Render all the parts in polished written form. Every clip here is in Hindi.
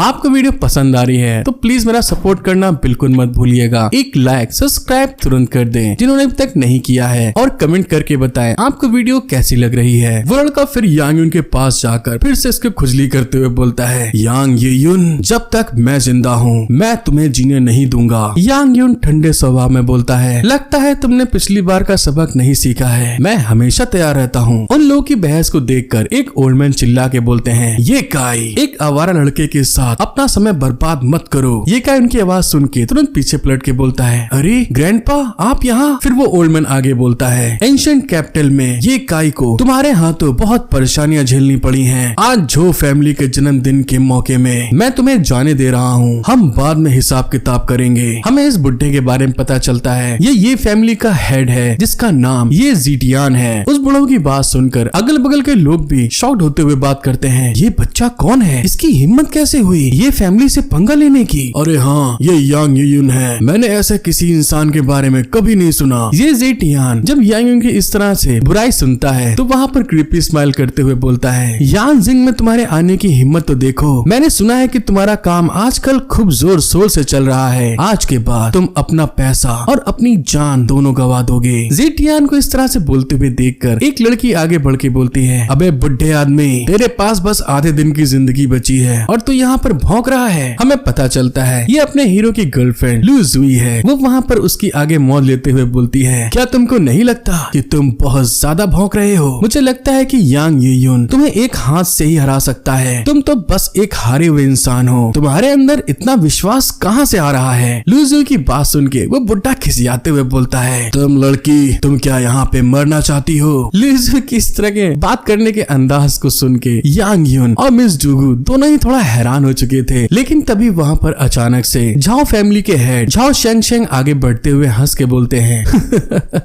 आपको वीडियो पसंद आ रही है तो प्लीज मेरा सपोर्ट करना बिल्कुल मत भूलिएगा। एक लाइक सब्सक्राइब तुरंत कर दें जिन्होंने अभी तक नहीं किया है, और कमेंट करके बताएं आपको वीडियो कैसी लग रही है। वो लड़का फिर यांग यून के पास जाकर फिर से इसके खुजली करते हुए बोलता है, यांग ये यून, जब तक मैं जिंदा हूँ मैं तुम्हें जीने नहीं दूंगा। यांग यून ठंडे स्वभाव में बोलता है, लगता है तुमने पिछली बार का सबक नहीं सीखा है, मैं हमेशा तैयार रहता हूँ। उन लोगों की बहस को देखकर एक ओल्ड मैन चिल्ला के बोलते हैं, ये काई, एक आवारा लड़के के साथ अपना समय बर्बाद मत करो। ये काई उनकी आवाज सुन के तुरंत पीछे पलट के बोलता है, अरे ग्रैंडपा आप यहाँ। फिर वो ओल्ड मैन आगे बोलता है, एंशिएंट कैपिटल में ये काई को तुम्हारे हाथों बहुत परेशानियां झेलनी पड़ी हैं। आज जो फैमिली के जन्मदिन के मौके में मैं तुम्हें जाने दे रहा हूँ, हम बाद में हिसाब किताब करेंगे। हमें इस बुढ़े के बारे में पता चलता है ये फैमिली का हेड है जिसका नाम ये ज़ेटियान है। उस बुढ़ो की बात सुनकर अगल बगल के लोग भी शॉक्ड होते हुए बात करते हैं, ये बच्चा कौन है, इसकी हिम्मत कैसे हुई ये फैमिली से पंगा लेने की। अरे हाँ, ये यांग यून है, मैंने ऐसे किसी इंसान के बारे में कभी नहीं सुना। ये ज़ेटियान जब यांग यून की इस तरह से बुराई सुनता है तो वहाँ पर क्रीपी स्माइल करते हुए बोलता है, यांग जिंग में तुम्हारे आने की हिम्मत तो देखो। मैंने सुना है कि तुम्हारा काम आजकल खूब जोर शोर से चल रहा है। आज के बाद तुम अपना पैसा और अपनी जान दोनों गवा दोगे। ज़ेटियान को इस तरह से बोलते हुए देखकर एक लड़की आगे बढ़ के बोलती है, अबे बुढ़े आदमी, तेरे पास बस आधे दिन की जिंदगी बची है और तू यहाँ पर भौंक रहा है। हमें पता चलता है ये अपने हीरो की गर्लफ्रेंड लू जुई है। वो वहाँ पर उसकी आगे मौत लेते हुए बोलती है, क्या तुमको नहीं लगता कि तुम बहुत ज्यादा भौंक रहे हो? मुझे लगता है कि यांग यून तुम्हें एक हाथ से ही हरा सकता है। तुम तो बस एक हारे हुए इंसान हो। तुम्हारे अंदर इतना विश्वास कहाँ से आ रहा है? लू जुई की बात सुन के वो बुढ़ा खिसियाते हुए बोलता है, तुम लड़की, तुम क्या यहाँ पे मरना चाहती हो? लू जुई की इस तरह के बात करने के अंदाज को सुन के यांग यून और मिस जुगू दोनों ही थोड़ा हैरान हो चुके थे। लेकिन तभी वहाँ पर अचानक से झाओ फैमिली के हेड झाओ शेंग आगे बढ़ते हुए हंस के बोलते हैं,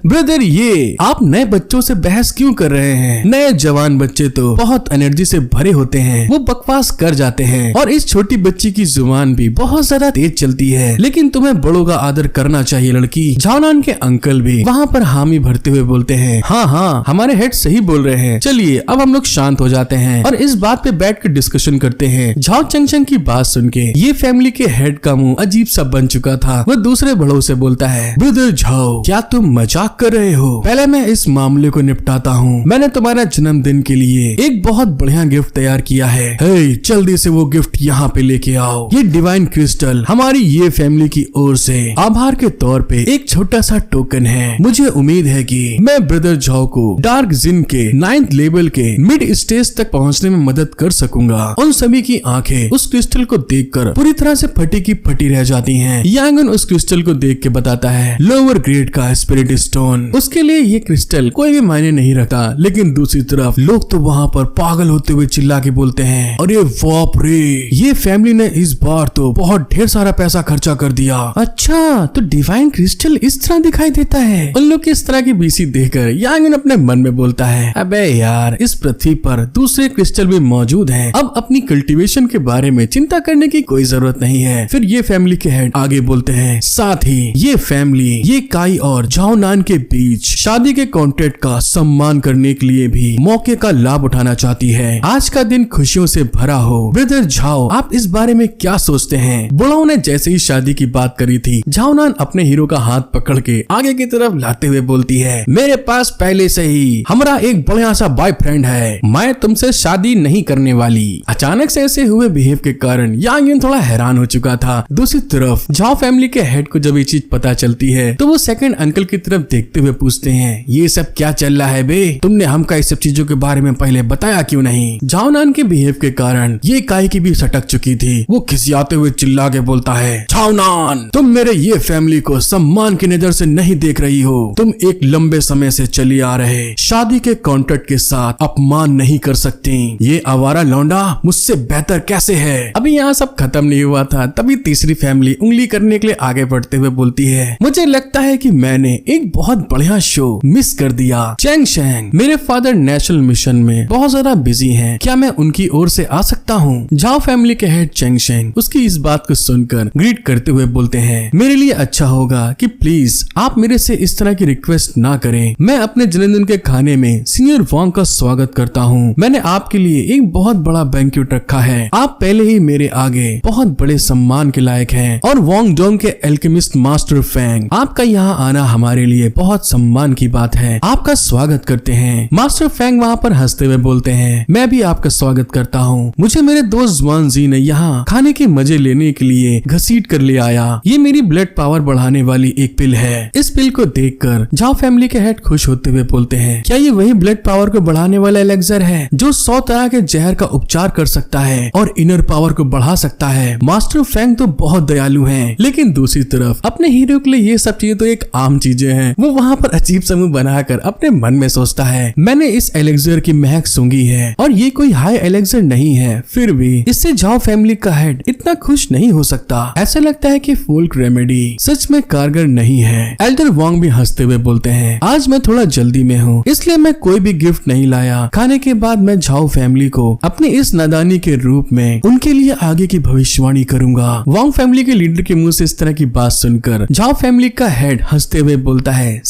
ब्रदर ये आप नए बच्चों से बहस क्यों कर रहे हैं? नए जवान बच्चे तो बहुत एनर्जी से भरे होते हैं, वो बकवास कर जाते हैं और इस छोटी बच्ची की जुबान भी बहुत ज्यादा तेज चलती है। लेकिन तुम्हें बड़ों का आदर करना चाहिए लड़की। झाओनान के अंकल भी वहाँ पर हामी भरते हुए बोलते हैं, हाँ हमारे हेड सही बोल रहे हैं, चलिए अब हम लोग शांत हो जाते हैं और इस बात पे बैठ कर डिस्कशन करते हैं। झाओ चंगचंग की बात सुन के ये फैमिली के हेड का मुंह अजीब सा बन चुका था। वह दूसरे बड़ों से बोलता है, ब्रदर झाओ, क्या तुम मजाक कर रहे हो? पहले मैं इस मामले को निपटाता हूँ। मैंने तुम्हारा जन्मदिन के लिए एक बहुत बढ़िया गिफ्ट तैयार किया है। हे, जल्दी से वो गिफ्ट यहाँ पे लेके आओ। ये डिवाइन क्रिस्टल हमारी ये फैमिली की ओर से आभार के तौर पे एक छोटा सा टोकन है। मुझे उम्मीद है कि मैं ब्रदर झाओ को डार्क जिन के 9th लेवल के मिड स्टेज तक पहुँचने में मदद कर सकूंगा। उन सभी की आंखें उस क्रिस्टल को देखकर पूरी तरह से फटी की फटी रह जाती हैं। यांगन उस क्रिस्टल को देख के बताता है, लोअर ग्रेड का स्पिरिट स्टोन। उसके लिए ये क्रिस्टल कोई भी मायने नहीं रखता। लेकिन दूसरी तरफ लोग तो वहाँ पर पागल होते हुए चिल्ला के बोलते हैं, अरे बाप रे, ये फैमिली ने इस बार तो बहुत ढेर सारा पैसा खर्चा कर दिया। अच्छा, तो डिवाइन क्रिस्टल इस तरह दिखाई देता है। उन लोग की इस तरह की बीसी देखकर यांगन अपने मन में बोलता है, अबे यार, इस पृथ्वी पर दूसरे क्रिस्टल भी मौजूद हैं। अब अपनी कल्टीवेशन के बारे में चिंता करने की कोई जरूरत नहीं है। फिर ये फैमिली के हेड आगे बोलते हैं, साथ ही ये फैमिली ये काई और झाओनान के बीच शादी के कॉन्ट्रैक्ट का सम्मान करने के लिए भी मौके का लाभ उठाना चाहती है। आज का दिन खुशियों से भरा हो। ब्रदर झाओ, आप इस बारे में क्या सोचते हैं? बुढ़ाओं ने जैसे ही शादी की बात करी थी, झाओनान अपने हीरो का हाथ पकड़ के आगे की तरफ लाते हुए बोलती है, मेरे पास पहले से ही हमारा एक बढ़िया सा बॉयफ्रेंड है, मैं तुमसे शादी नहीं करने वाली। अचानक से ऐसे हुए बिहेव के कारण यांग यून थोड़ा हैरान हो चुका था। दूसरी तरफ झाओ फैमिली के हेड को जब ये चीज पता चलती है तो वो सेकंड अंकल की तरफ देखते हुए पूछते हैं, ये सब क्या चल रहा है बे? तुमने हमको इस सब चीजों के बारे में पहले बताया क्यों नहीं? झाओनान के बिहेव के कारण ये काई की भी सटक चुकी थी। वो खिसियाते हुए चिल्ला के बोलता है, झाओनान, तुम मेरे ये फैमिली को सम्मान की नजर से नहीं देख रही हो। तुम एक लंबे समय से चली आ रहे शादी के कॉन्ट्रैक्ट के साथ अपमान नहीं कर सकती। ये आवारा लौंडा मुझसे बेहतर कैसे है? अभी यहाँ सब खत्म नहीं हुआ था, तभी तीसरी फैमिली उंगली करने के लिए आगे बढ़ते हुए बोलती है, मुझे लगता है कि मैंने एक बहुत बढ़िया शो मिस कर दिया। चैंग शेंग, मेरे फादर नेशनल मिशन में बहुत ज्यादा बिजी हैं, क्या मैं उनकी ओर से आ सकता हूँ? झाओ फैमिली के हेड चैंग शेंग उसकी इस बात को सुनकर ग्रीट करते हुए बोलते हैं, मेरे लिए अच्छा होगा कि प्लीज आप मेरे से इस तरह की रिक्वेस्ट ना करें। मैं अपने जन्मदिन के खाने में सीनियर वांग का स्वागत करता हूँ। मैंने आपके लिए एक बहुत बड़ा बैंक्वेट रखा है। आप पहले ही मेरे आगे बहुत बड़े सम्मान के लायक हैं। और वोंग डोंग के एल्केमिस्ट मास्टर फेंग, आपका यहाँ आना हमारे लिए बहुत सम्मान की बात है, आपका स्वागत करते हैं। मास्टर फेंग वहाँ पर हंसते हुए बोलते हैं, मैं भी आपका स्वागत करता हूँ। मुझे मेरे दोस्त जुआन जी ने यहाँ खाने के मजे लेने के लिए घसीट कर ले आया। ये मेरी ब्लड पावर बढ़ाने वाली एक पिल है। इस पिल को देखकर झाओ फैमिली के हेड खुश होते हुए बोलते हैं, क्या ये वही ब्लड पावर को बढ़ाने वाला एलेक्सर है जो 100 तरह के जहर का उपचार कर सकता है और इनर पावर को बढ़ा सकता है? मास्टर फेंग तो बहुत दयालु हैं, लेकिन दूसरी तरफ अपने हीरो के लिए ये सब चीजें तो एक आम चीजें हैं। वो वहाँ पर अजीब समूह बनाकर अपने मन में सोचता है, मैंने इस एलेक्सर की महक सूंघी है और ये कोई हाई एलेक्सर नहीं है, फिर भी इससे झाओ फैमिली का हेड इतना खुश नहीं हो सकता। ऐसा लगता है कि फोल्क रेमेडी सच में कारगर नहीं है। एल्डर वोंग भी हंसते हुए बोलते हैं, आज मैं थोड़ा जल्दी में हूँ, इसलिए मैं कोई भी गिफ्ट नहीं लाया। खाने के बाद मैं झाओ फैमिली को अपनी इस नादानी के रूप में उनके लिए आगे की भविष्यवाणी करूंगा। वोंग फैमिली के लीडर के मुंह से इस तरह की बात सुनकर झाओ फैमिली का हेड हंसते हुए बोलता है,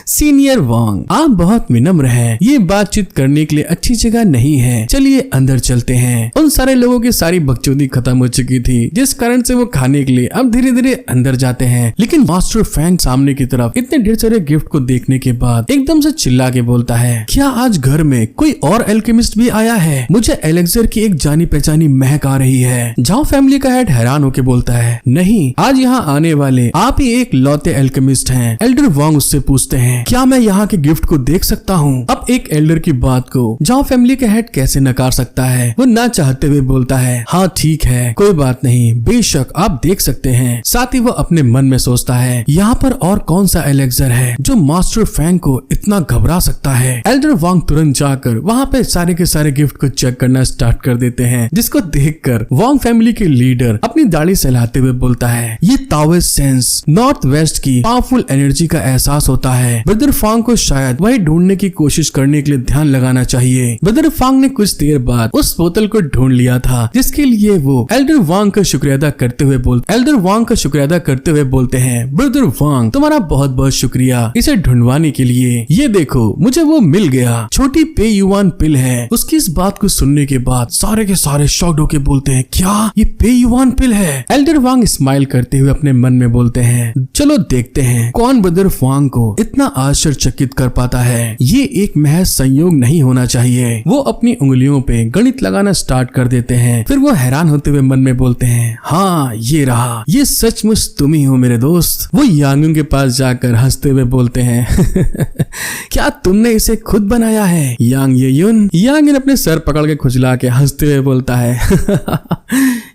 सीनियर वोंग, आप बहुत विनम्र हैं, ये बातचीत करने के लिए अच्छी जगह नहीं है, चलिए अंदर चलते हैं। उन सारे लोगों की सारी बकचोदी खत्म हो चुकी थी, जिस कारण से वो खाने के लिए अब धीरे धीरे अंदर जाते हैं। लेकिन मास्टर फेंग सामने की तरफ इतने ढेर सारे गिफ्ट को देखने के बाद एकदम से चिल्ला के बोलता है, क्या आज घर में कोई और एल्केमिस्ट भी आया है? मुझे एलेक्सर की एक जानी पहचानी महक आ रही है। झाओ फैमिली का हेड हैरान होकर बोलता है, नहीं, आज यहाँ आने वाले आप ही एक लौते एल्केमिस्ट हैं। एल्डर वोंग उससे पूछते हैं, क्या मैं यहाँ के गिफ्ट को देख सकता हूँ? अब एक एल्डर की बात को झाओ फैमिली का हेड कैसे नकार सकता है? वो ना चाहते हुए बोलता है, हाँ ठीक है, कोई बात नहीं, बेशक आप देख सकते हैं। साथ ही वो अपने मन में सोचता है, यहाँ पर और कौन सा एलेक्सर है जो मास्टर फेंग को इतना घबरा सकता है? एल्डर वोंग तुरंत जाकर वहाँ पे सारे के सारे गिफ्ट को चेक करना स्टार्ट कर देते हैं, जिसको देखकर वोंग फैमिली के लीडर अपनी दाढ़ी सहलाते हुए बोलता है, ये ताओइस्ट सेंस नॉर्थ वेस्ट की पावरफुल एनर्जी का एहसास होता है। ब्रदर फांग को शायद वही ढूंढने की कोशिश करने के लिए ध्यान लगाना चाहिए। ब्रदर फांग ने कुछ देर बाद उस बोतल को ढूंढ लिया था, जिसके लिए वो एल्डर वांग का शुक्रिया अदा करते हुए बोलते हैं, ब्रदर वांग, तुम्हारा बहुत बहुत शुक्रिया इसे ढूंढवाने के लिए। ये देखो, मुझे वो मिल गया, छोटी पे युआन पिल है। उसकी इस बात को सुनने के बाद सारे के सारे शॉक्ड होके बोलते हैं, क्या ये पे युआन पिल है? एल्डर वांग स्माइल करते हुए अपने मन में बोलते हैं, चलो देखते हैं कौन ब्रदर फांग को इतना आश्चर्यचकित कर पाता है। ये एक महज संयोग नहीं होना चाहिए। वो अपनी उंगलियों पे गणित लगाना स्टार्ट कर देते हैं। फिर वो हैरान होते हुए मन में बोलते हैं, हाँ ये रहा, ये सचमुच तुम ही हो मेरे दोस्त। वो यांगुन के पास जाकर हंसते हुए बोलते हैं, क्या तुमने इसे खुद बनाया है? यांगुन अपने सर पकड़ के खुजला के हंसते हुए बोलता है,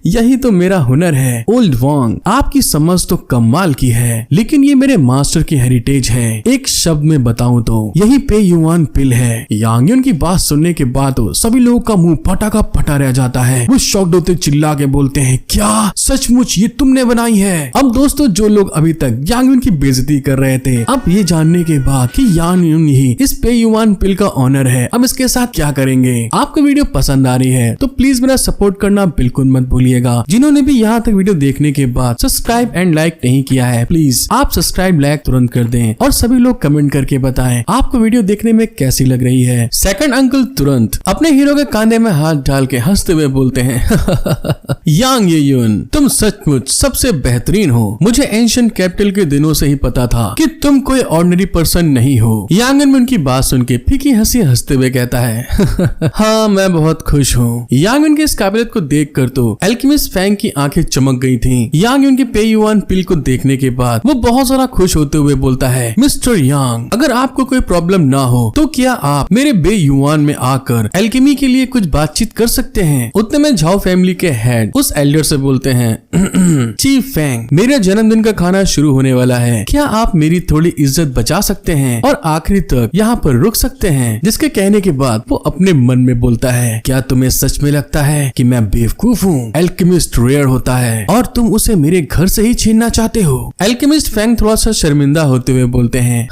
यही तो मेरा हुनर है ओल्ड वोंग, आपकी समझ तो कमाल की है, लेकिन ये मेरे मास्टर की हेरिटेज है। एक शब्द में बताऊं तो यही पे युआन पिल है। यांगुन की बात सुनने के बाद तो सभी लोगों का मुंह फटा का फटा रह जाता है। वो शॉक्ड होते चिल्ला के बोलते हैं, क्या सचमुच ये तुमने बनाई है? अब दोस्तों, जो लोग अभी तक यांगुन की बेइज्जती कर रहे थे, अब ये जानने के बाद कि यांगुन ही इस पे युआन पिल का ऑनर है, अब इसके साथ क्या करेंगे? आपको वीडियो पसंद आ रही है तो प्लीज मेरा सपोर्ट करना बिल्कुल मत भूलिएगा। जिन्होंने भी यहाँ तक वीडियो देखने के बाद सब्सक्राइब एंड लाइक नहीं किया है, प्लीज आप सब्सक्राइब लाइक तुरंत कर दें और सभी लोग कमेंट करके बताएं आपको वीडियो देखने में कैसी लग रही है। सेकंड अंकल तुरंत अपने हीरो के कांधे में हाथ डाल के हंसते हुए बोलते हैं, यांग येयुन, तुम सचमुच सबसे बेहतरीन हो। मुझे एंशिएंट कैपिटल के दिनों से ही पता था कि तुम कोई ऑर्डिनरी पर्सन नहीं हो। यांगन में उनकी बात सुन के फीकी हंसी हंसते हुए कहता है, हाँ मैं बहुत खुश हूँ। यांगन की इस काबिलियत को देखकर तो एल्केमिस्ट फेंग की आंखें चमक गई थीं। यांग की पे युआन पिल को देखने के बाद वो बहुत सारा खुश होते हुए बोलता है, मिस्टर यांग, अगर आपको कोई प्रॉब्लम ना हो तो क्या आप मेरे बे युआन में आकर एल्केमी के लिए कुछ बातचीत कर सकते हैं? उतने में झाओ फैमिली के हेड उस एल्डर से बोलते हैं, चीफ फेंग, मेरे जन्मदिन का खाना शुरू होने वाला है, क्या आप मेरी थोड़ी इज्जत बचा सकते हैं और आखिरी तक यहाँ पर रुक सकते हैं? जिसके कहने के बाद वो अपने मन में बोलता है, क्या तुम्हें सच में लगता है कि मैं बेवकूफ हूँ? एल्केमिस्ट रेयर होता है और तुम उसे मेरे घर से ही छीनना चाहते हो। एल्केमिस्ट फैंग थोड़ा सा शर्मिंदा होते हुए बोलते हैं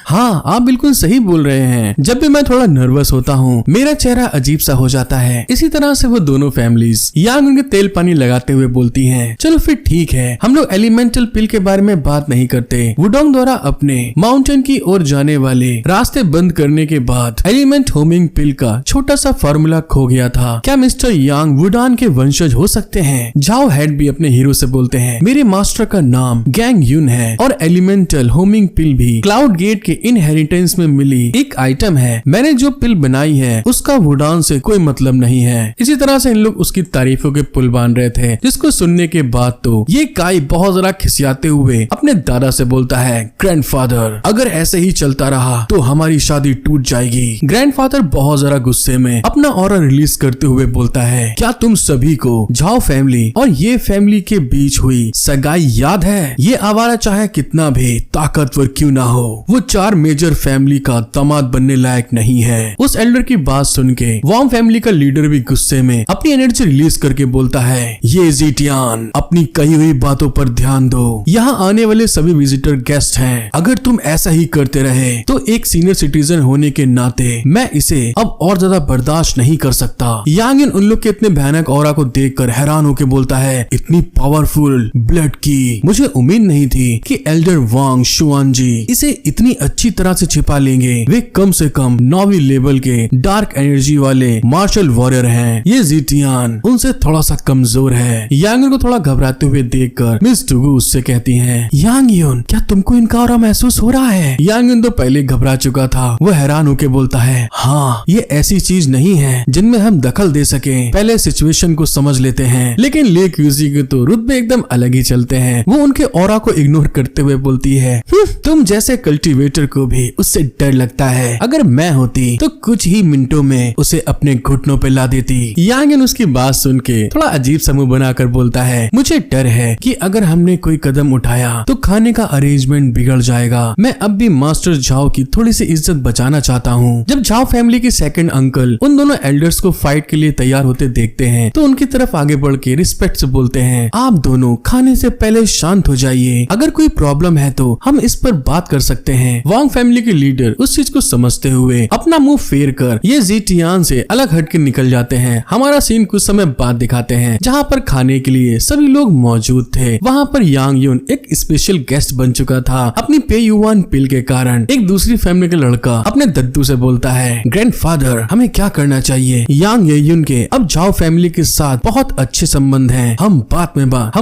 हाँ आप बिल्कुल सही बोल रहे हैं, जब भी मैं थोड़ा नर्वस होता हूँ मेरा चेहरा अजीब सा हो जाता है। इसी तरह से वो दोनों फैमिलीज यांग उनके तेल पानी लगाते हुए बोलती हैं, चलो फिर ठीक है, हम लोग एलिमेंटल पिल के बारे में बात नहीं करते। वुडोंग द्वारा अपने माउंटेन की ओर जाने वाले रास्ते बंद करने के बाद एलिमेंट होमिंग पिल का छोटा सा फॉर्मूला खो गया था। क्या मिस्टर यांग वुडान के वंशज हो सकते हैं? जाओ हेड भी अपने हीरो से बोलते हैं, मेरे मास्टर का नाम गैंग यून है और एलिमेंटल होमिंग पिल भी क्लाउड गेट के इनहेरिटेंस में मिली एक आइटम है। मैंने जो पिल बनाई है उसका वुडान से कोई मतलब नहीं है। इसी तरह से इन लोग उसकी तारीफों के पुल बांध रहे थे, जिसको सुनने के बाद तो ये काई बहुत जरा खिसियाते हुए अपने दादा से बोलता है, ग्रैंडफादर अगर ऐसे ही चलता रहा तो हमारी शादी टूट जाएगी। ग्रैंडफादर बहुत जरा गुस्से में अपना ऑरा रिलीज करते हुए बोलता है, क्या तुम सभी को झाओ फैमिली और ये फैमिली के बीच हुई सगाई याद है? ये आवारा चाहे कितना भी ताकतवर क्यों ना हो, वो 4 मेजर फैमिली का दामाद बनने लायक नहीं है। उस एल्डर की बात सुन के वॉन्ग फैमिली का लीडर भी गुस्से में अपनी एनर्जी रिलीज करके बोलता है, ये ज़िटियान अपनी कही हुई बातों पर ध्यान दो, यहाँ आने वाले सभी विजिटर गेस्ट हैं। अगर तुम ऐसा ही करते रहे तो एक सीनियर सिटीजन होने के नाते मैं इसे अब और ज्यादा बर्दाश्त नहीं कर सकता। यांग उन लोग के इतने भयानक ऑरा को देखकर हैरान होकर बोलता है, इतनी पावरफुल ब्लड की मुझे उम्मीद नहीं थी कि एल्डर वांग शुआन जी इसे इतनी अच्छी तरह से छिपा लेंगे। वे कम से कम 9वीं लेवल के डार्क एनर्जी वाले मार्शल वॉरियर हैं। ये ज़िटियान उनसे थोड़ा सा कमजोर है। यांग को थोड़ा घबराते हुए देखकर मिस टुगु उससे कहती हैं, यांग यून क्या तुमको इनका ऑरा महसूस हो रहा है? यांग तो पहले घबरा चुका था, वो हैरान होकर बोलता है, हाँ ये ऐसी चीज नहीं है जिनमें हम दखल दे सके, पहले सिचुएशन को समझ लेते हैं। लेकिन ले क्यूजी के तो रुतबे एकदम अलग ही चलते हैं। वो उनके ऑरा को इग्नोर करते हुए बोलती है, तुम जैसे कल्टीवेटर को भी उससे डर लगता है, अगर मैं होती तो कुछ ही मिनटों में उसे अपने घुटनों पे ला देती। यांग उसकी बात सुन के थोड़ा अजीब सा मुंह बनाकर बोलता है, मुझे डर है कि अगर हमने कोई कदम उठाया तो खाने का अरेंजमेंट बिगड़ जाएगा। मैं अब भी मास्टर झाओ की थोड़ी सी इज्जत बचाना चाहता हूँ। जब झाओ फैमिली के सेकंड अंकल उन दोनों एल्डर्स को फाइट के लिए तैयार होते देखते हैं तो उनकी तरफ आगे बढ़ के रिस्पेक्ट से बोलते हैं, आप दोनों खाने से पहले शांत हो जाइए, अगर कोई प्रॉब्लम है तो हम इस पर बात कर सकते हैं। वांग फैमिली के लीडर उस चीज को समझते हुए अपना मुंह फेर कर ये ज़िटियान से अलग हट के निकल जाते हैं। हमारा सीन कुछ समय बाद दिखाते हैं जहाँ पर खाने के लिए सभी लोग मौजूद थे। वहाँ पर यांग यून एक स्पेशल गेस्ट बन चुका था। अपनी पे युवान पिल के कारण एक दूसरी फैमिली का लड़का अपने दद्दू से बोलता है, ग्रैंडफादर हमें क्या करना चाहिए? यांग येयुन के अब झाओ फैमिली के साथ बहुत अच्छे संबंध हैं, हम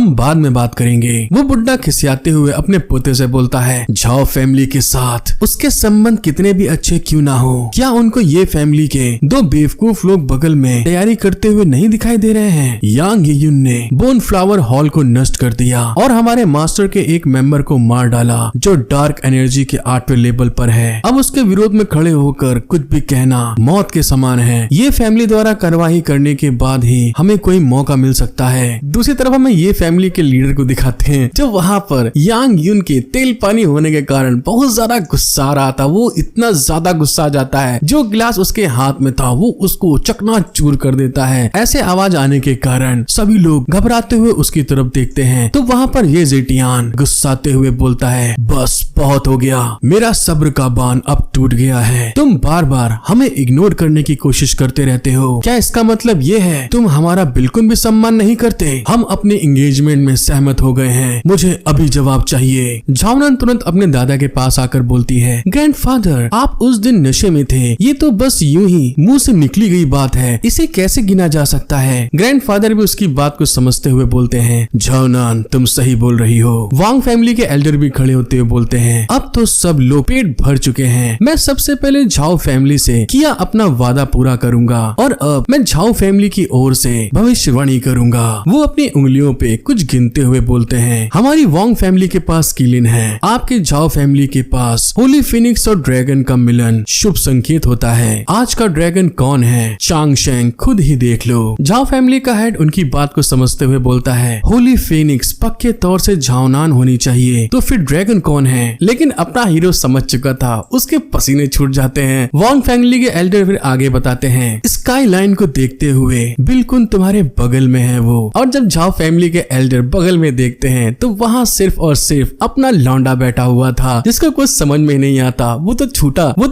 बाद में बात करेंगे। वो बुड्ढा खिसियाते हुए अपने पोते से बोलता है, झाओ फैमिली के साथ उसके संबंध कितने भी अच्छे क्यों ना हो, क्या उनको ये फैमिली के 2 बेवकूफ लोग बगल में तैयारी करते हुए नहीं दिखाई दे रहे हैं? यांग येयुन ने बोन फ्लावर हॉल को नष्ट कर दिया और हमारे मास्टर के एक मेंबर को मार डाला जो डार्क एनर्जी के 8वें लेवल पर है। अब उसके विरोध में खड़े होकर कुछ भी कहना मौत के समान है। ये फैमिली द्वारा कार्रवाई करने के बाद ही हमें कोई मौका मिल सकता है। दूसरी तरफ हमें ये फैमिली के लीडर को दिखाते हैं जो वहाँ पर यांग यून के तेल पानी होने के कारण बहुत ज्यादा गुस्सा आ रहा था। वो इतना ज्यादा गुस्सा आ जाता है जो गिलास उसके हाथ में था वो उसको चकनाचूर कर देता है। ऐसे आवाज आने के कारण सभी लोग घबराते हुए उसकी तरफ देखते हैं तो वहाँ पर ये ज़िटियान गुस्साते हुए बोलता है, बस बहुत हो गया, मेरा सब्र का बांध अब टूट गया है। तुम बार बार हमें इग्नोर करने की कोशिश करते रहते हो, क्या इसका मतलब ये है तुम हमारा बिल्कुल भी सम्मान नहीं करते? हम अपने एंगेजमेंट में सहमत हो गए हैं, मुझे अभी जवाब चाहिए। झाओनान तुरंत अपने दादा के पास आकर बोलती है, ग्रैंडफादर आप उस दिन नशे में थे, ये तो बस यूं ही मुंह से निकली गई बात है, इसे कैसे गिना जा सकता है? ग्रैंडफादर भी उसकी बात को समझते हुए बोलते हैं, झाओनान तुम सही बोल रही हो। वांग फैमिली के एल्डर भी खड़े होते हुए बोलते हैं, अब तो सब लोग पेट भर चुके हैं, मैं सबसे पहले झाओ फैमिली से किया अपना वादा पूरा करूंगा और अब मैं झाओ फैमिली की ओर से भविष्यवाणी करूंगा। वो अपनी उंगलियों पे कुछ गिनते हुए बोलते हैं, हमारी वांग फैमिली के पास किलिन है, आपके झाओ फैमिली के पास होली फिनिक्स और ड्रैगन का मिलन शुभ संकेत होता है। आज का ड्रैगन कौन है? चांग शेंग खुद ही देख लो। झाओ फैमिली का हेड उनकी बात को समझते हुए बोलता है, होली फिनिक्स पक्के तौर से झाओनान होनी चाहिए, तो फिर ड्रैगन कौन है? लेकिन अपना हीरो समझ चुका था, उसके पसीने छूट जाते हैं। वांग फैमिली के एल्डर फिर आगे बताते हैं, स्काई लाइन को देखते हुए बिल्कुल तुम्हारे तुम्हारे बगल में है वो। और जब झाओ फैमिली के एल्डर बगल में देखते हैं तो वहाँ सिर्फ और सिर्फ अपना लौंडा बैठा हुआ था, जिसको कुछ समझ में नहीं आता। वो तो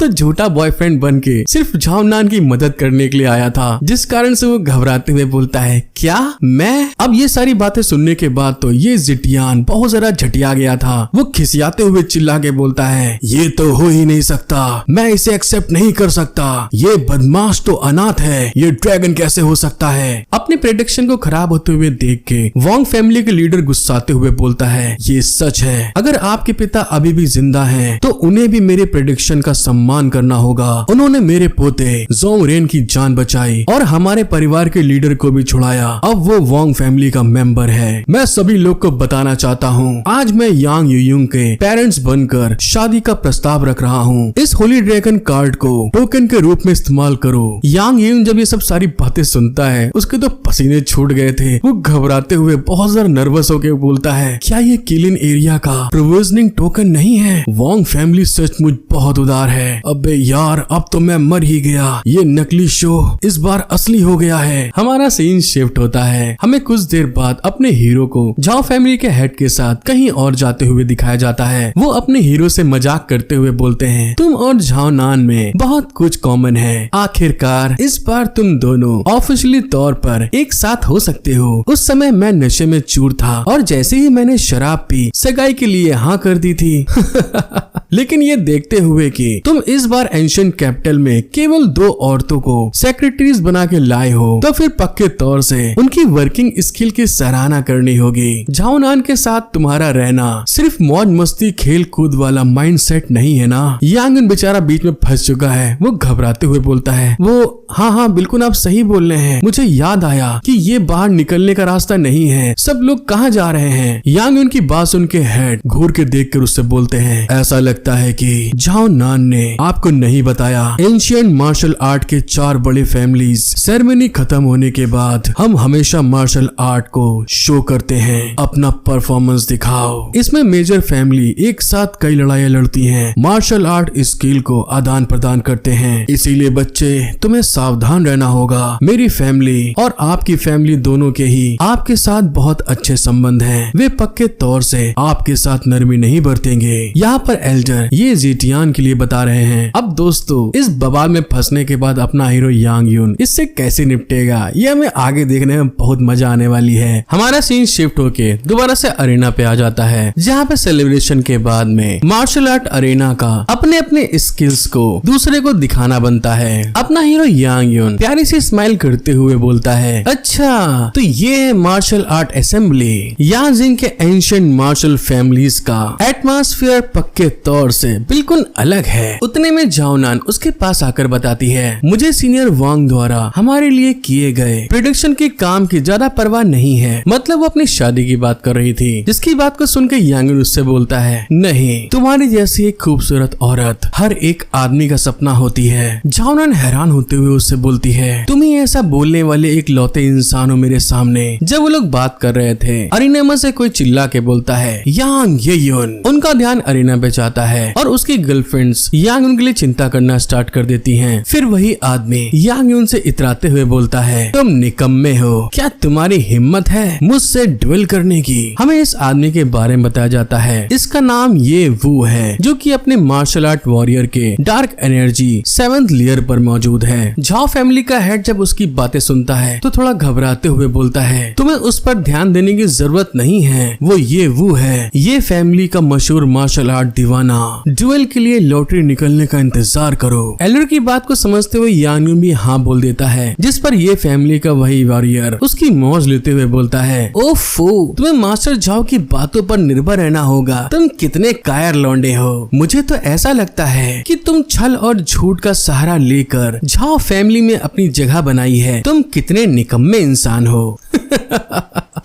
झूठा बॉयफ्रेंड बन के सिर्फ झाओ नान की मदद करने के लिए आया था, जिस कारण से वो घबराते हुए बोलता है, क्या मैं? अब ये सारी बातें सुनने के बाद तो ये जिटियान बहुत ज्यादा झटिया गया था। वो खिसियाते हुए चिल्ला के बोलता है, ये तो हो ही नहीं सकता, मैं इसे एक्सेप्ट नहीं कर सकता, ये बदमाश तो अनाथ है, ये ड्रैगन कैसे हो सकता है? अपने प्रेडिक्शन को खराब होते हुए देख के वोंग फैमिली के लीडर गुस्साते हुए बोलता है, ये सच है, अगर आपके पिता अभी भी जिंदा हैं, तो उन्हें भी मेरे प्रेडिक्शन का सम्मान करना होगा। उन्होंने मेरे पोते जोंगरेन की जान बचाई और हमारे परिवार के लीडर को भी छुड़ाया। अब वो वोंग फैमिली का मेंबर है। मैं सभी लोग को बताना चाहता हूँ, आज मैं यांग यूयुंग के पेरेंट्स बनकर शादी का प्रस्ताव रख रहा हूँ। इस होली ड्रैगन कार्ड को टोकन के रूप में इस्तेमाल करो। यांग यूयुंग जब ये सब सारी बातें सुनता है, उसके तो पसीने छूट गए थे। वो घबराते हुए बहुत ज्यादा नर्वस होकर बोलता है, क्या ये किलिन एरिया का प्रोविजनिंग टोकन नहीं है? वोंग फैमिली सचमुच बहुत उदार है। अबे यार, अब तो मैं मर ही गया। ये नकली शो इस बार असली हो गया है। हमारा सीन शिफ्ट होता है। हमें कुछ देर बाद अपने हीरो को झाओ फैमिली के हेड के साथ कहीं और जाते हुए दिखाया जाता है। वो अपने हीरो से मजाक करते हुए बोलते हैं, तुम और झाओ नान में बहुत कुछ कॉमन है। आखिरकार इस बार तुम दोनों ऑफिशियली तौर पर एक साथ हो सकते हो। उस समय मैं नशे में चूर था और जैसे ही मैंने शराब पी, सगाई के लिए हाँ कर दी थी। लेकिन ये देखते हुए कि तुम इस बार एंशिएंट कैपिटल में केवल 2 औरतों को सेक्रेटरीज बना के लाए हो, तो फिर पक्के तौर से उनकी वर्किंग स्किल की सराहना करनी होगी। झाओ नान के साथ तुम्हारा रहना सिर्फ मौज मस्ती खेल कूद वाला माइंडसेट नहीं है ना? यांगन बेचारा बीच में फंस चुका है। वो घबराते हुए बोलता है, वो हाँ बिल्कुल आप सही बोल रहे हैं। मुझे याद आया कि ये बाहर निकलने का रास्ता नहीं है। सब लोग कहाँ जा रहे हैं? यांग उनकी बात सुन के हेड घूर के देखकर उससे बोलते हैं, ऐसा लगता है कि झाओ नान ने आपको नहीं बताया, एंशिएंट मार्शल आर्ट के 4 बड़े फैमिलीज सेरेमनी खत्म होने के बाद हम हमेशा मार्शल आर्ट को शो करते हैं। अपना परफॉर्मेंस दिखाओ। इसमें मेजर फैमिली एक साथ कई लड़ाइयाँ लड़ती हैं, मार्शल आर्ट स्किल को आदान प्रदान करते हैं। इसीलिए बच्चे, तुम्हें सावधान रहना होगा। मेरी फैमिली और आपकी फैमिली दोनों के ही आपके साथ बहुत अच्छे संबंध हैं। वे पक्के तौर से आपके साथ नरमी नहीं बरतेंगे। यहाँ पर एल्डर ये जिटियान के लिए बता रहे हैं। अब दोस्तों, इस बवाल में फंसने के बाद अपना हीरो यांग यून इससे कैसे निपटेगा, ये हमें आगे देखने में बहुत मजा आने वाली है। हमारा सीन शिफ्ट होके दोबारा से अरेना पे आ जाता है, जहाँ पे सेलिब्रेशन के बाद में मार्शल आर्ट अरेना का अपने अपने स्किल्स को दूसरे को दिखाना बनता है। अपना हीरो यांग यून प्यारी सी स्माइल करते हुए बोलता है, अच्छा तो ये है मार्शल आर्ट असेंबली। यांग के एंशिएंट मार्शल फैमिलीज का एटमॉस्फेयर पक्के तौर से बिल्कुल अलग है। उतने में झाओ नान उसके पास आकर बताती है, मुझे सीनियर वांग द्वारा हमारे लिए किए गए प्रोडक्शन के काम की ज्यादा परवाह नहीं है। मतलब वो अपनी शादी की बात कर रही थी, जिसकी बात को सुनकर यांग उससे बोलता है, नहीं, तुम्हारी जैसी एक खूबसूरत औरत हर एक आदमी का सपना होती है। झाओ नान हैरान होते हुए उससे बोलती है, तुम ही ऐसा बोलने वाले एक लौते इंसान हो मेरे सामने। जब वो लोग बात कर रहे थे, अरीना में से कोई चिल्ला के बोलता है, यांग ये यून। उनका ध्यान अरीना पे जाता है और उसकी गर्लफ्रेंड्स यांग यून के लिए चिंता करना स्टार्ट कर देती हैं। फिर वही आदमी यांग यून से इतराते हुए बोलता है, तुम निकम्मे हो, क्या तुम्हारी हिम्मत है मुझसे ड्वेल करने की? हमें इस आदमी के बारे में बताया जाता है, इसका नाम ये वू है, जो कि अपने मार्शल आर्ट वॉरियर के डार्क एनर्जी 7th लेयर पर मौजूद है। झाओ फैमिली का हेड जब उसकी बातें सुनता है तो थोड़ा घबराते हुए बोलता है, तुम्हें उस पर ध्यान देने की जरूरत नहीं है, वो ये वू है, ये फैमिली का मशहूर मार्शल आर्ट दीवाना। ड्यूएल के लिए लॉटरी निकलने का इंतजार करो। एलर की बात को समझते हुए यांग यून भी हाँ बोल देता है, जिस पर ये फैमिली का वही वॉरियर उसकी मौज लेते हुए बोलता है, ओफो, तुम्हें मास्टर झाओ की बातों पर निर्भर रहना होगा। तुम कितने कायर लौंडे हो। मुझे तो ऐसा लगता है कि तुम छल और झूठ का सहारा लेकर झाओ फैमिली में अपनी जगह बनाई है। तुम कितने निकम्मे इंसान हो।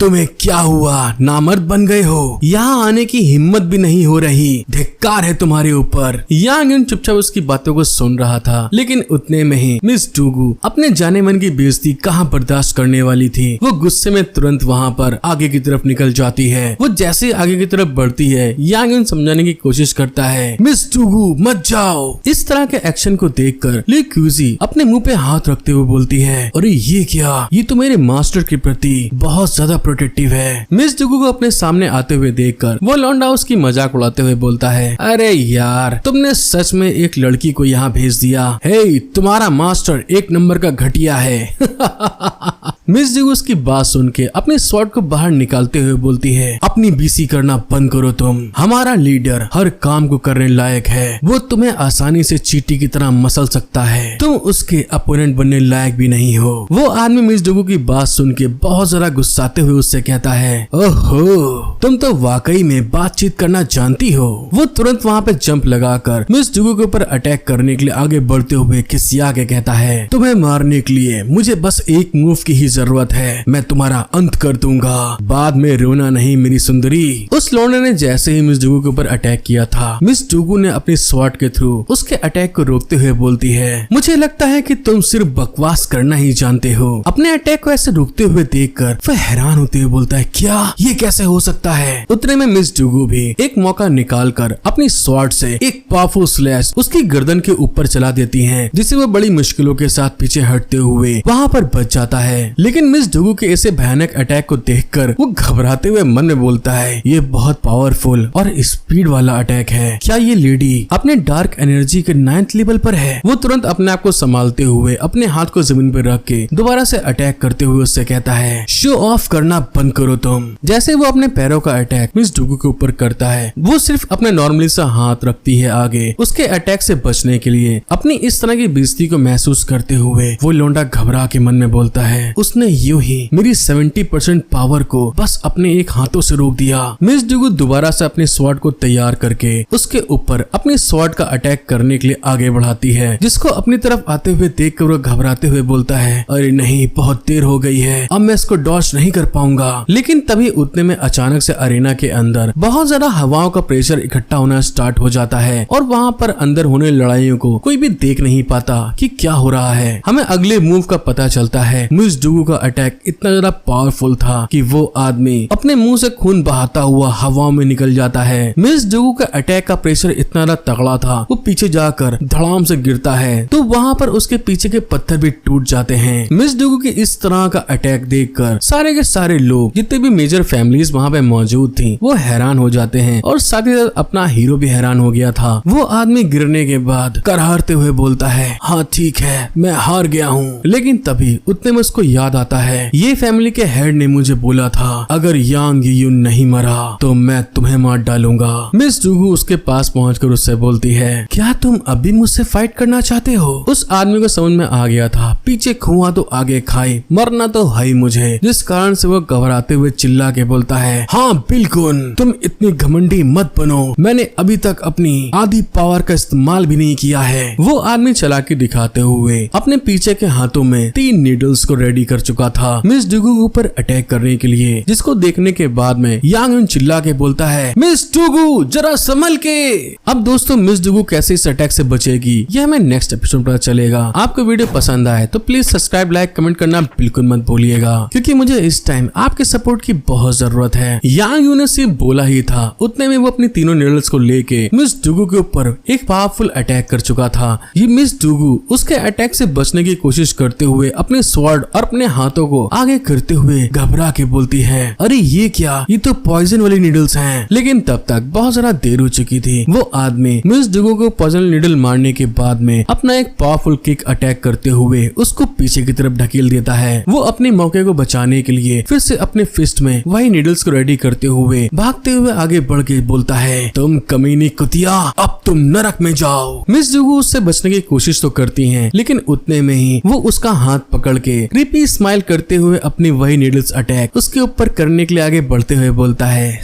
तुम्हें क्या हुआ, नामर्द बन गए हो? यहाँ आने की हिम्मत भी नहीं हो रही, धिक्कार है तुम्हारे ऊपर। यांग यून चुपचाप उसकी बातों को सुन रहा था, लेकिन उतने में ही मिस डूगू अपने जाने मन की बेइज्जती कहाँ बर्दाश्त करने वाली थी। वो गुस्से में तुरंत वहाँ पर आगे की तरफ निकल जाती है। वो जैसे आगे की तरफ बढ़ती है, यांग यून समझाने की कोशिश करता है, मिस डूगू मत जाओ। इस तरह के एक्शन को देखकर ली क्यूजी अपने मुंह पे हाथ रखते हुए बोलती है, अरे ये क्या, ये तो मेरे मास्टर के प्रति बहुत ज्यादा प्रोटेक्टिव है। मिस डूगू को अपने सामने आते हुए देखकर वो लौंडा उसकी मजाक उड़ाते हुए बोलता है, अरे यार तुमने सच में एक लड़की को यहाँ भेज दिया। हे, तुम्हारा मास्टर एक नंबर का घटिया है। मिस डूगू उसकी बात सुन के अपने स्वॉर्ड को बाहर निकालते हुए बोलती है, अपनी बीसी करना बंद करो तुम। हमारा लीडर हर काम को करने लायक है, वो तुम्हें आसानी से चींटी की तरह मसल सकता है, तुम उसके अपोनेंट बनने लायक भी नहीं हो। वो आदमी मिस डूगू की बात सुन के बहुत ज्यादा गुस्साते हुए उससे कहता है, ओहो, तुम तो वाकई में बातचीत करना जानती हो। वो तुरंत वहाँ पे जंप लगाकर मिस डूगू के ऊपर अटैक करने के लिए आगे बढ़ते हुए खिसिया के कहता है, तुम्हें मारने के लिए मुझे बस एक मूव की ही जरूरत है, मैं तुम्हारा अंत कर दूंगा, बाद में रोना नहीं मेरी सुंदरी। उस लौंडे ने जैसे ही मिस डूगू के ऊपर अटैक किया था, मिस डूगू ने अपनी स्वॉर्ड के थ्रू उसके अटैक को रोकते हुए बोलती है, मुझे लगता है कि तुम सिर्फ बकवास करना ही जानते हो। अपने अटैक को ऐसे रोकते हुए देखकर वह हैरान होते हुए बोलता है, क्या ये कैसे हो सकता है? उतने में मिस डूगू भी एक मौका निकालकर अपनी स्वॉर्ड से एक पावरफुल स्लैश उसकी गर्दन के ऊपर चला देती है, जिसे वो बड़ी मुश्किलों के साथ पीछे हटते हुए वहाँ पर बच जाता है। लेकिन मिस डूगू के ऐसे भयानक अटैक को देखकर वो घबराते हुए मन में बोलता है, ये बहुत पावरफुल और स्पीड वाला अटैक है, क्या ये लेडी अपने डार्क एनर्जी के 9th लेवल पर है? वो तुरंत अपने आप को संभालते हुए अपने हाथ को जमीन पर रख के दोबारा से अटैक करते हुए उससे कहता है, शो ऑफ करना बंद करो तुम। जैसे वो अपने पैरों का अटैक मिस डूगू के ऊपर करता है, वो सिर्फ अपने नॉर्मली सा हाथ रखती है आगे उसके अटैक से बचने के लिए। अपनी इस तरह की बेइज्जती को महसूस करते हुए वो लौंडा घबरा के मन में बोलता है, उसने यूं ही मेरी 70% पावर को बस अपने एक हाथों से रोक दिया। मिस डूगू दोबारा से अपने स्वॉर्ड को तैयार करके उसके ऊपर अपने स्वॉर्ड का अटैक करने के लिए आगे बढ़ाती है, जिसको अपनी तरफ आते हुए देखकर वो घबराते हुए बोलता है, अरे नहीं, बहुत देर हो गई है, अब मैं इसको डॉज नहीं कर पाऊंगा। लेकिन तभी उतने में अचानक से अरेना के अंदर बहुत ज्यादा हवाओं का प्रेशर इकट्ठा होना स्टार्ट हो जाता है और वहाँ पर अंदर होने लड़ाइयों को कोई भी देख नहीं पाता कि क्या हो रहा है। हमें अगले मूव का पता चलता है, मिस डूगू का अटैक इतना ज्यादा पावरफुल था कि वो आदमी अपने मुंह से खून बहाता हुआ हवाओं में निकल जाता है। मिस डूगू का अटैक का प्रेशर इतना ज्यादा तगड़ा था, वो पीछे जाकर धड़ाम से गिरता है तो वहाँ पर उसके पीछे के पत्थर भी टूट जाते हैं। मिस डूगू की इस तरह का अटैक देखकर सारे के सारे लोग, जितने भी मेजर फैमिलीज वहाँ पे मौजूद थी, वो हैरान हो जाते हैं और साथ ही साथ अपना हीरो भी हैरान हो गया था। वो आदमी गिरने के बाद करहारते हुए बोलता है, हाँ ठीक है, मैं हार गया हूँ। लेकिन तभी उतने में उसको याद आता है, ये फैमिली के हेड ने मुझे बोला था, अगर यांग यून नहीं मरा तो मैं तुम्हें मार डालूंगा। मिस डूगू उसके पास पहुंचकर उससे बोलती है, क्या तुम अभी मुझसे फाइट करना चाहते हो? उस आदमी को समझ में आ गया था, पीछे खुआ तो आगे खाई, मरना तो है ही मुझे, जिस कारण से वो घबराते हुए चिल्ला के बोलता है, हाँ बिल्कुल, तुम इतनी घमंडी मत बनो, मैंने अभी तक अपनी आधी पावर का इस्तेमाल भी नहीं किया है। वो आदमी चालाकी दिखाते हुए अपने पीछे के हाथों में 3 नीडल्स को रेडी कर चुका था मिस डूगू के ऊपर अटैक करने के लिए, जिसको देखने के बाद में यांग यून चिल्ला के बोलता है, मिस डूगू जरा संभल के। अब दोस्तों मिस डूगू कैसे इस अटैक से बचेगी यह हमें नेक्स्ट एपिसोड पता चलेगा। आपको वीडियो पसंद आए तो प्लीज सब्सक्राइब, लाइक, कमेंट करना बिल्कुल मत भूलिएगा, क्योंकि मुझे इस टाइम आपके सपोर्ट की बहुत जरूरत है। यांग यून ने सिर्फ बोला ही था, उतने में वो अपनी तीनों नीडल्स को लेके मिस डूगू के ऊपर एक पावरफुल अटैक कर चुका था। ये मिस डूगू उसके अटैक से बचने की कोशिश करते हुए अपने स्वॉर्ड और अपने हाथों को आगे करते हुए घबरा के बोलती है, अरे ये क्या, ये तो पॉइजन वाली नीडल्स हैं। लेकिन तब तक बहुत ज्यादा देर हो चुकी थी। वो आदमी मिस डूगू को पॉइजन नीडल मारने के बाद में अपना एक पावरफुल किक अटैक करते हुए उसको पीछे की तरफ ढकेल देता है। वो अपने मौके को बचाने के लिए फिर से अपने फिस्ट में वही नीडल्स को रेडी करते हुए भागते हुए आगे बढ़ के बोलता है, तुम कमीनी कुतिया, अब तुम नरक में जाओ। मिस डूगू उससे बचने की कोशिश तो करती हैं, लेकिन उतने में ही वो उसका हाथ पकड़ के क्रीपी स्माइल करते हुए अपनी वही नीडल्स अटैक उसके ऊपर करने के लिए आगे बढ़ते हुए बोलता है,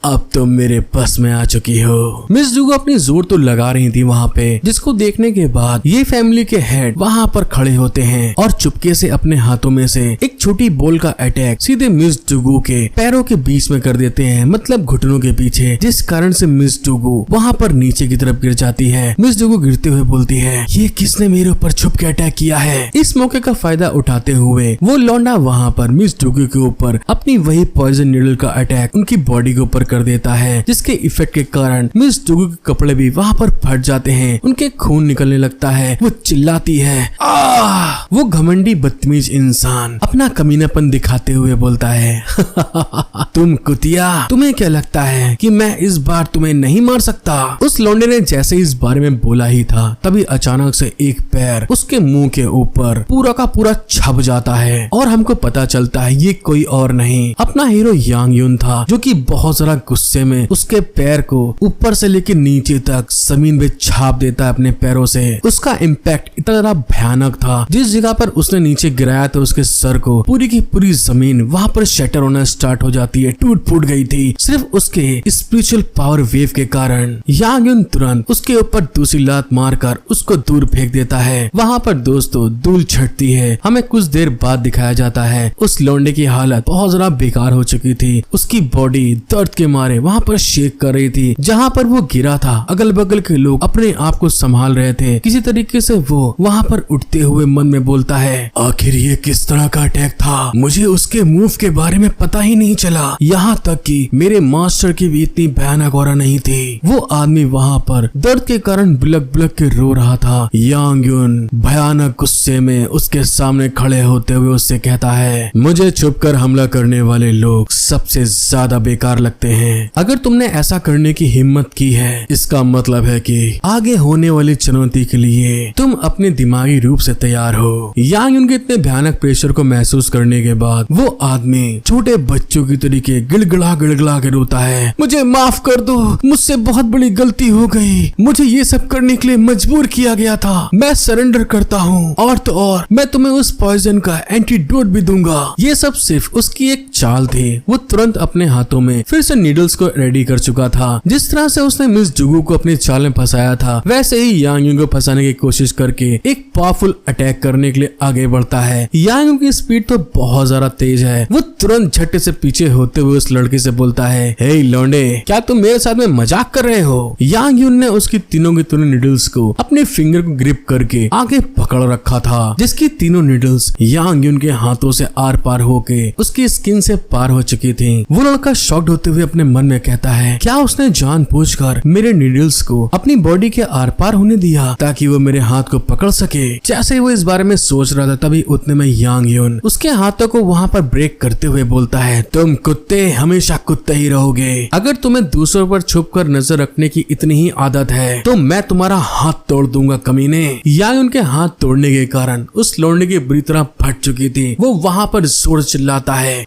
अब तुम मेरे बस में आ चुकी हो। मिस डूगू अपनी जोर तो लगा रही थी वहाँ पे, जिसको देखने के बाद ये फैमिली के हेड वहाँ पर खड़े होते हैं और चुपके से अपने हाथों में से एक छोटी बॉल का अटैक सीधे मिस डुगू के पैरों के बीच में कर देते हैं, मतलब घुटनों के पीछे, जिस कारण से मिस डुगू वहाँ पर नीचे की तरफ गिर जाती है। मिस डुगू गिरते हुए बोलती है, ये किसने मेरे ऊपर छुप के अटैक किया है। इस मौके का फायदा उठाते हुए वो लौंडा वहाँ पर मिस डुगू के ऊपर अपनी वही पॉइजन नीडल का अटैक उनकी बॉडी के ऊपर कर देता है, जिसके इफेक्ट के कारण मिस डुगू के कपड़े भी वहाँ पर फट जाते हैं, उनके खून निकलने लगता है। वो चिल्लाती है, आह! वो घमंडी बदतमीज इंसान अपना कमीनापन दिखाते हुए बोलता है, तुम कुतिया, तुम्हें क्या लगता है कि मैं इस बार तुम्हें नहीं मार सकता। उस लौंडे ने जैसे इस बारे में बोला ही था, तभी अचानक से एक पैर उसके मुंह के ऊपर पूरा का पूरा छप जाता है और हमको पता चलता है ये कोई और नहीं, अपना हीरो यांग यून था, जो कि बहुत ज्यादा गुस्से में उसके पैर को ऊपर से लेकर नीचे तक जमीन पे छाप देता है अपने पैरों से। उसका इम्पैक्ट इतना ज्यादा भयानक था, जिस जगह पर उसने नीचे गिराया तो उसके सर को पूरी की पूरी जमीन वहाँ पर शटर होना स्टार्ट हो जाती है, टूट फूट गई थी। सिर्फ उसके स्पिरिचुअल पावर वेव के कारण यांग यून तुरंत उसके ऊपर दूसरी लात मारकर उसको दूर फेंक देता है। वहाँ पर दोस्तों धूल छटती है। हमें कुछ देर बाद दिखाया जाता है उस लौंडे की हालत बहुत ज्यादा बेकार हो चुकी थी। उसकी बॉडी दर्द के मारे वहाँ पर शेक कर रही थी। जहाँ पर वो गिरा था अगल बगल के लोग अपने आप को संभाल रहे थे। किसी तरीके से वो वहाँ पर उठते हुए मन में बोलता है, आखिर ये किस तरह का अटैक था, मुझे उसके मूव के बारे में पता ही नहीं चला। यहाँ तक कि मेरे मास्टर की भी इतनी भयानक ऑरा नहीं थी। वो आदमी वहाँ पर दर्द के कारण बिलक बिलक के रो रहा था। यांग यून भयानक गुस्से में उसके सामने खड़े होते हुए उससे कहता है, मुझे छुपकर हमला करने वाले लोग सबसे ज्यादा बेकार लगते हैं। अगर तुमने ऐसा करने की हिम्मत की है, इसका मतलब है कि आगे होने वाली चुनौती के लिए तुम अपने दिमागी रूप से तैयार हो। यांग यून के इतने भयानक प्रेशर को महसूस करने के बाद वो आदमी छोटे बच्चों की तरीके गिड़गिड़ा के रोता है, मुझे माफ कर दो, मुझसे बहुत बड़ी गलती हो गई, मुझे ये सब करने के लिए मजबूर किया गया था, मैं सरेंडर करता हूँ, और तो और मैं तुम्हें उस पॉइजन का एंटीडोट भी दूंगा। ये सब सिर्फ उसकी एक चाल थी। वो तुरंत अपने हाथों में फिर से नीडल्स को रेडी कर चुका था। जिस तरह से उसने मिस डुगू को अपनी चाल में फंसाया था, वैसे ही यांग यून को फंसाने की कोशिश करके एक पावरफुल अटैक करने के लिए आगे बढ़ता है। यांग यून की स्पीड तो बहुत ज्यादा तेज है। वो तुरंत झटके से पीछे होते हुए उस लड़के से बोलता है, हे लौंडे, क्या तुम मेरे साथ में मजाक कर रहे हो। यांग यून ने उसकी तीनों की तीनों नीडल्स को अपने फिंगर को ग्रिप करके आगे पकड़ रखा था, जिसकी तीनों नीडल्स यांग यून के हाथों से आर पार होके उसकी स्किन से पार हो चुकी थी। वो लड़का शॉक्ड होते हुए अपने मन में कहता है, क्या उसने जानबूझकर मेरे नीडल्स को अपनी बॉडी के आर पार होने दिया ताकि वो मेरे हाथ को पकड़ सके। जैसे वो इस बारे में सोच रहा था, तभी उतने में यांग यून उसके हाथों को वहाँ पर ब्रेक करते हुए बोलता है, तुम कुत्ते हमेशा कुत्ते ही रहोगे। अगर तुम्हें दूसरों पर छुपकर नजर रखने की इतनी ही आदत है तो मैं तुम्हारा हाथ तोड़ दूंगा कमीने। यांग यून के हाथ तोड़ने के कारण उस लौंडे की बुरी तरह फट चुकी थी। वो वहाँ पर जोर चिल्लाता है,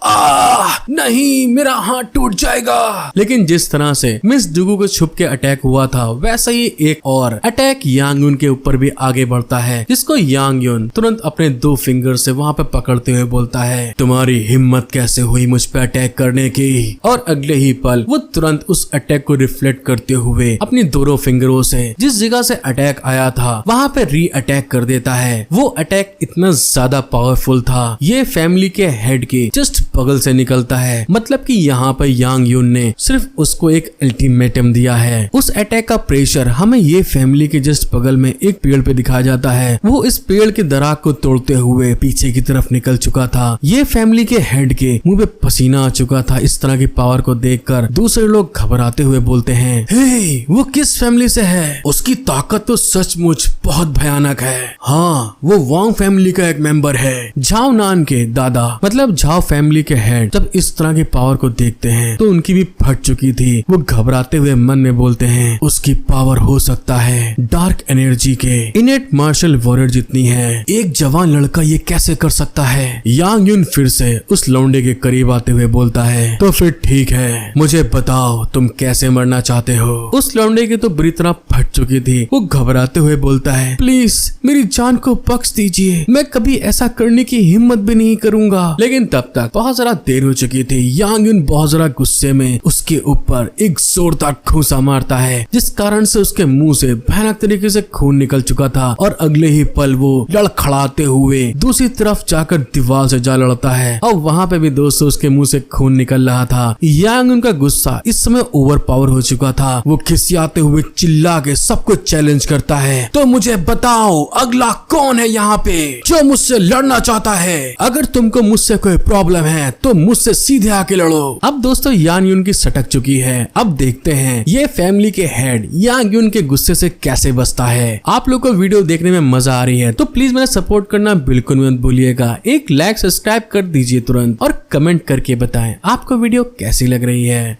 नहीं, मेरा हाथ टूट जाएगा। लेकिन जिस तरह से मिस डुगू को छुप के अटैक हुआ था, वैसा ही एक और अटैक यांग यून के ऊपर भी आगे बढ़ता है, जिसको यांग यून तुरंत अपने 2 फिंगर से वहाँ पे पकड़ते हुए बोलता है, तुम्हारी हिम्मत कैसे हुई मुझ पे अटैक करने की। और अगले ही पल वो तुरंत उस अटैक को रिफ्लेक्ट करते हुए अपनी दोनों फिंगरों से जिस जगह से अटैक आया था वहाँ पे री अटैक कर देता है। वो अटैक इतना ज्यादा पावरफुल था, ये फैमिली के हेड के जस्ट बगल से निकलता है। मतलब कि यहाँ पर यांग यून ने सिर्फ उसको एक अल्टीमेटम दिया है। उस अटैक का प्रेशर हमें ये फैमिली के जस्ट बगल में एक पेड़ पे दिखाया जाता है। वो इस पेड़ के दरार को तोड़ते हुए पीछे की तरफ निकल चुका था। ये फैमिली के हेड के मुंह पे पसीना आ चुका था। इस तरह की पावर को देखकर दूसरे लोग घबराते हुए बोलते हैं, हे, वो किस फैमिली से है? उसकी ताकत तो सचमुच बहुत भयानक है। हाँ, वो वांग फैमिली का एक मेंबर है। झाओ नान के दादा मतलब झाओ फैमिली के हेड जब इस तरह की पावर को देखते हैं तो उनकी भी फट चुकी थी। वो घबराते हुए मन में बोलते हैं, उसकी पावर हो सकता है डार्क एनर्जी के इनेट मार्शल वॉरियर जितनी है। एक जवान लड़का ये कैसे कर सकता है? यांग यून फिर से उस लौंडे के करीब आते हुए बोलता है, तो फिर ठीक है, मुझे बताओ तुम कैसे मरना चाहते हो। उस लौंडे की तो बुरी तरह फट चुकी थी। वो घबराते हुए बोलता है, प्लीज मेरी जान को बख्श दीजिए, मैं कभी ऐसा करने की हिम्मत भी नहीं करूंगा। लेकिन तब तक बहुत बहुत ज्यादा देर हो चुकी थी। यांग यून बहुत ज्यादा गुस्से में उसके ऊपर एक जोरदार घूंसा मारता है, जिस कारण से उसके मुंह से भयानक तरीके से खून निकल चुका था और अगले ही पल वो लड़खड़ाते हुए दूसरी तरफ जाकर दीवार से जा लड़ता है और वहाँ पे भी दोस्तों उसके मुंह से खून निकल रहा था। यांग यून का गुस्सा इस समय ओवर पावर हो चुका था। वो खिसियाते हुए चिल्ला के सबको चैलेंज करता है, तो मुझे बताओ अगला कौन है यहाँ पे जो मुझसे लड़ना चाहता है। अगर तुमको मुझसे कोई प्रॉब्लम है तो मुझसे सीधे आके लड़ो। अब दोस्तों यांग यून की सटक चुकी है। अब देखते हैं ये फैमिली के हेड यांग यून के गुस्से से कैसे बचता है। आप लोग को वीडियो देखने में मजा आ रही है तो प्लीज मेरा सपोर्ट करना बिल्कुल मत भूलिएगा। एक लाइक सब्सक्राइब कर दीजिए तुरंत और कमेंट करके बताएं आपको वीडियो कैसी लग रही है।